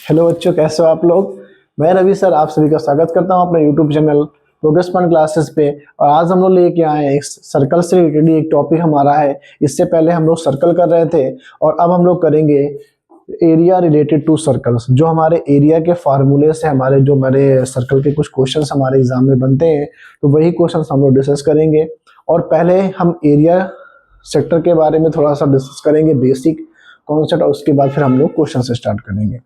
Hello बच्चों, कैसे हो आप लोग। मैं रवि सर आप सभी का स्वागत करता हूं अपने YouTube channel progress point classes पे। और आज हम लोग लेके आए हैं एक सर्कल से रिलेटेड एक टॉपिक हमारा है। इससे पहले हम लोग सर्कल कर रहे थे और अब हम लोग करेंगे एरिया रिलेटेड टू सर्कल्स। जो हमारे एरिया के फार्मूले से हमारे सर्कल के कुछ क्वेश्चंस हमारे एग्जाम में बनते हैं, तो वही क्वेश्चंस हम लोग डिस्कस करेंगे। और पहले हम एरिया सेक्टर के बारे में थोड़ा सा डिस्कस करेंगे, बेसिक कॉन्सेप्ट, और उसके बाद फिर हम लोग क्वेश्चन से स्टार्ट करेंगे।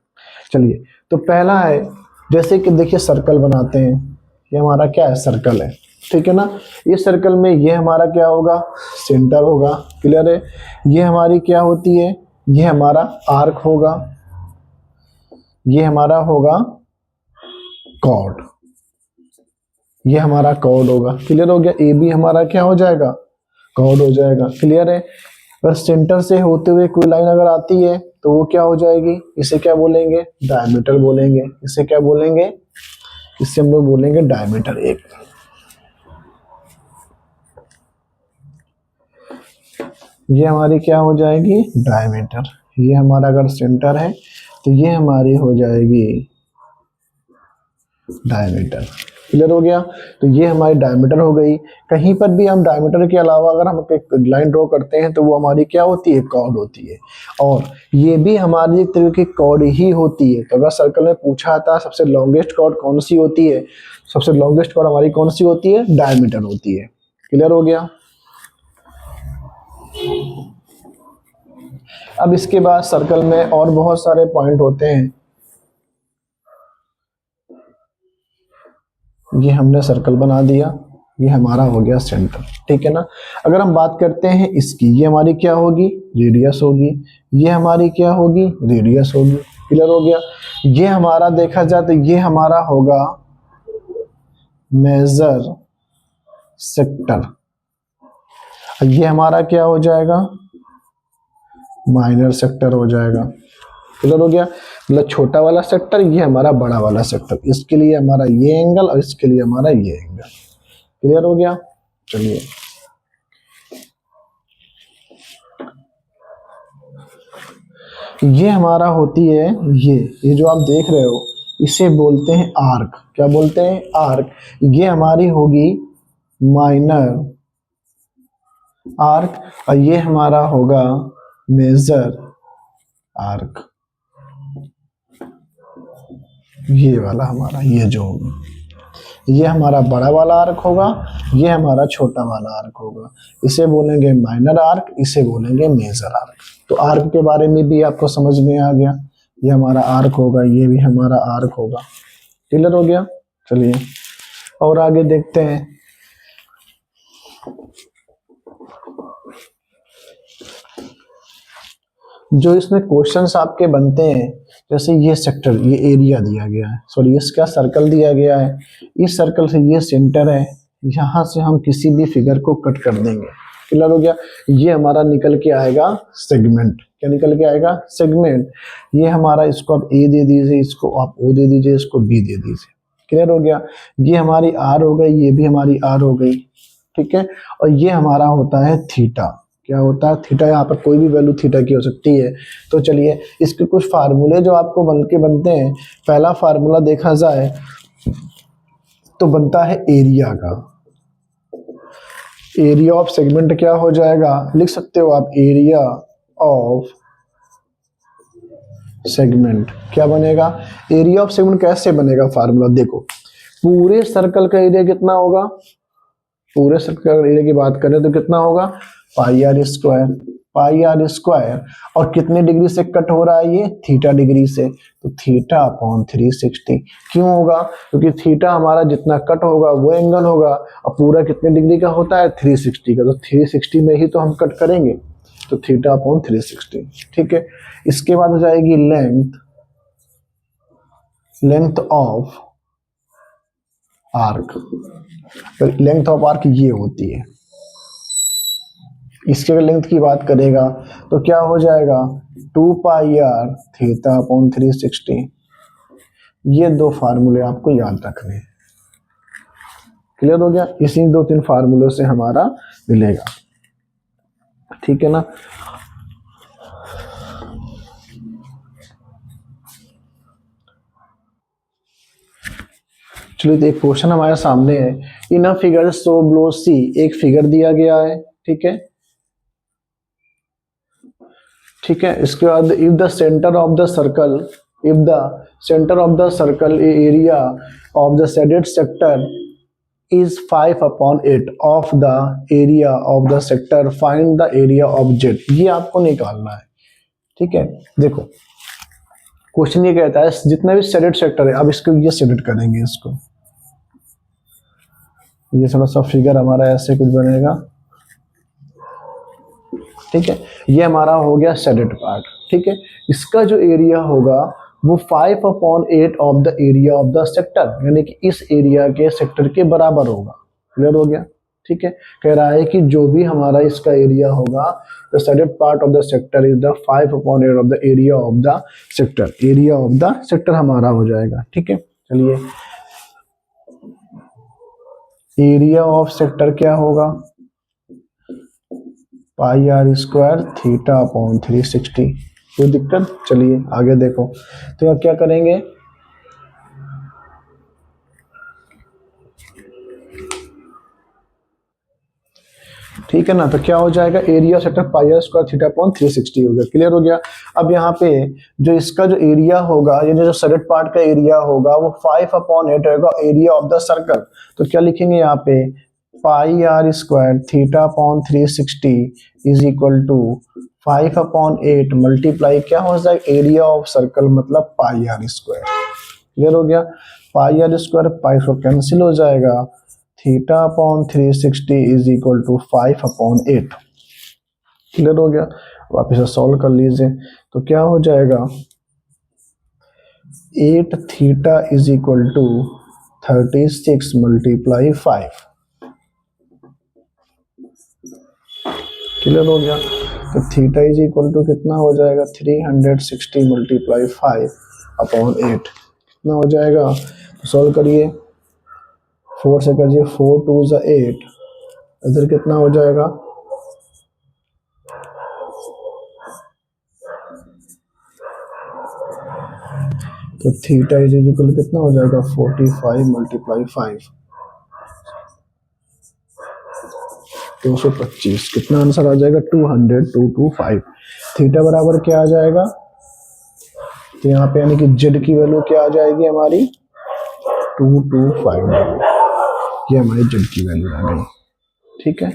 चलिए, तो पहला है, जैसे कि देखिए सर्कल बनाते हैं। ये हमारा क्या है, सर्कल है, ठीक है ना। इस सर्कल में ये हमारा क्या होगा, सेंटर होगा, क्लियर है। ये हमारी क्या होती है, ये हमारा आर्क होगा, ये हमारा होगा कॉर्ड, ये हमारा कॉर्ड होगा, क्लियर हो गया। ए बी हमारा क्या हो जाएगा, कॉर्ड हो जाएगा, क्लियर है। अगर सेंटर से होते हुए कोई लाइन अगर आती है तो वो क्या हो जाएगी, इसे क्या बोलेंगे, डायमीटर बोलेंगे। इसे क्या बोलेंगे, इससे हम लोग बोलेंगे डायमीटर। एक ये हमारी क्या हो जाएगी, डायमीटर। ये हमारा अगर सेंटर है तो ये हमारी हो जाएगी डायमीटर, क्लियर हो गया। तो ये हमारी डायमीटर हो गई। कहीं पर भी हम डायमीटर के अलावा अगर हम एक लाइन ड्रॉ करते हैं तो वो हमारी क्या होती है, कॉर्ड होती है। और ये भी हमारी एक तरह की कॉर्ड ही होती है। तो अगर सर्कल में पूछा था सबसे लॉन्गेस्ट कॉर्ड कौन सी होती है, सबसे लॉन्गेस्ट कॉर्ड हमारी कौन सी होती है, डायमीटर होती है, क्लियर हो गया। अब इसके बाद सर्कल में और बहुत सारे पॉइंट होते हैं। ये हमने सर्कल बना दिया, ये हमारा हो गया सेंटर, ठीक है ना। अगर हम बात करते हैं इसकी, ये हमारी क्या होगी, रेडियस होगी। ये हमारी क्या होगी, रेडियस होगी, क्लियर हो गया। ये हमारा देखा जाए तो ये हमारा होगा मेजर सेक्टर। ये हमारा क्या हो जाएगा, माइनर सेक्टर हो जाएगा, क्लियर हो गया। मतलब छोटा वाला सेक्टर, ये हमारा बड़ा वाला सेक्टर। इसके लिए हमारा ये एंगल और इसके लिए हमारा ये एंगल, क्लियर हो गया। चलिए, ये हमारा होती है, ये जो आप देख रहे हो इसे बोलते हैं आर्क। क्या बोलते हैं, आर्क। ये हमारी होगी माइनर आर्क और ये हमारा होगा मेजर आर्क। ये वाला हमारा, ये जो होगा, ये हमारा बड़ा वाला आर्क होगा, ये हमारा छोटा वाला आर्क होगा। इसे बोलेंगे माइनर आर्क, इसे बोलेंगे मेजर आर्क। तो आर्क के बारे में भी आपको समझ में आ गया। ये हमारा आर्क होगा, ये भी हमारा आर्क होगा, क्लियर हो गया। चलिए और आगे देखते हैं। जो इसमें क्वेश्चंस आपके बनते हैं, जैसे ये सेक्टर, ये एरिया दिया गया है, सॉरी इसका सर्कल दिया गया है। इस सर्कल से ये सेंटर है, यहाँ से हम किसी भी फिगर को कट कर देंगे, क्लियर हो गया। ये हमारा निकल के आएगा सेगमेंट। क्या निकल के आएगा, सेगमेंट। ये हमारा, इसको आप ए दे दीजिए, इसको आप ओ दे दीजिए, इसको बी दे दीजिए, क्लियर हो गया। ये हमारी आर हो गई, ये भी हमारी आर हो गई, ठीक है। और ये हमारा होता है थीटा। क्या होता है, थीटा। यहाँ पर कोई भी वैल्यू थीटा की हो सकती है। तो चलिए इसके कुछ फार्मूले जो आपको बनते हैं। पहला फार्मूला देखा जाए तो बनता है एरिया का। एरिया ऑफ सेगमेंट क्या हो जाएगा, लिख सकते हो आप, एरिया ऑफ सेगमेंट क्या बनेगा। एरिया ऑफ सेगमेंट कैसे बनेगा, फार्मूला देखो। पूरे सर्कल का एरिया कितना होगा, पूरे सर्कल एरिया की बात करें तो कितना होगा, pi are square. Pi are square, और कितने डिग्री से कट हो रहा है, ये थीटा डिग्री से। तो थीटा अपॉन 360। क्यों होगा, क्योंकि थीटा हमारा जितना कट होगा वो एंगल होगा, और पूरा कितने डिग्री का होता है, 360 का। तो 360 में ही तो हम कट करेंगे, तो थीटा अपॉन 360, ठीक है। इसके बाद हो जाएगी length of arc. Length of arc ये होती है। इसके अगर लेंथ की बात करेगा तो क्या हो जाएगा, 2 पाई आर थीटा अपॉन 360। ये दो फार्मूले आपको याद रखने हैं, क्लियर हो गया। इसी 2-3 फार्मूलों से हमारा मिलेगा, ठीक है ना। चलिए, तो एक क्वेश्चन हमारे सामने है। इन अ फिगर सो बिलो सी, एक फिगर दिया गया है, ठीक है। ठीक है, इसके बाद if the centre of the circle, if the centre of the circle area of the shaded sector is 5/8 of the area of the sector, find the area of Z. ये आपको निकालना है, ठीक है। देखो क्वेश्चन ये कहता है जितने भी शेडेड सेक्टर है, अब इसको ये शेडेड करेंगे, इसको ये थोड़ा सा फिगर हमारा ऐसे कुछ बनेगा, ठीक है। ये हमारा हो गया शेडेड पार्ट, ठीक है। इसका जो एरिया होगा वो 5/8 of the area of the sector, यानी कि इस एरिया के सेक्टर के बराबर होगा। क्लियर हो गया, ठीक है। कह रहा है कि जो भी हमारा इसका एरिया होगा, the shaded part of the sector is the 5/8 of the area of the sector. Area of the sector हमारा हो जाएगा, ठीक है। चलिए, एरिया ऑफ सेक्टर क्या होगा, pi are square theta upon 360। कोई दिक्कत? चलिए आगे देखो, तो अब क्या करेंगे, ठीक है ना। तो क्या हो जाएगा, area sector pi are square theta upon 360 हो गया। क्लियर हो गया। अब यहाँ पे जो इसका जो एरिया होगा, यानी जो शेडेड पार्ट का एरिया होगा वो 5/8 होगा एरिया ऑफ द सर्कल। तो क्या लिखेंगे यहाँ पे, pi are square theta upon 360 is equal to 5/8 multiply क्या हो जाएगा, एरिया ऑफ सर्कल मतलब पाई आर स्क्वायर। क्लियर हो गया। पाई आर स्क्वायर पाई को कैंसिल हो जाएगा, theta upon 360 is equal to 5/8। Clear हो गया। वापिस से सॉल्व कर लीजिए, तो क्या हो जाएगा, 8 theta is equal to 36 multiply 5। Clear हो गया। तो थीटा इज इक्वल टू कितना हो जाएगा, 360 मल्टीप्लाई 5/8 कितना हो जाएगा। तो सॉल्व करिए, 4 से करिए, 4 2 ज़ा 8, इधर कितना हो जाएगा, तो थीटा इज इक्वल कितना हो जाएगा, 45 मल्टीप्लाई 5, 225। कितना आंसर आ जाएगा, 200, थीटा बराबर क्या आ जाएगा, तो यहाँ पे यानी कि जेड की वैल्यू क्या आ जाएगी हमारी, 225। ये हमारी जेड की वैल्यू आ गई, ठीक है।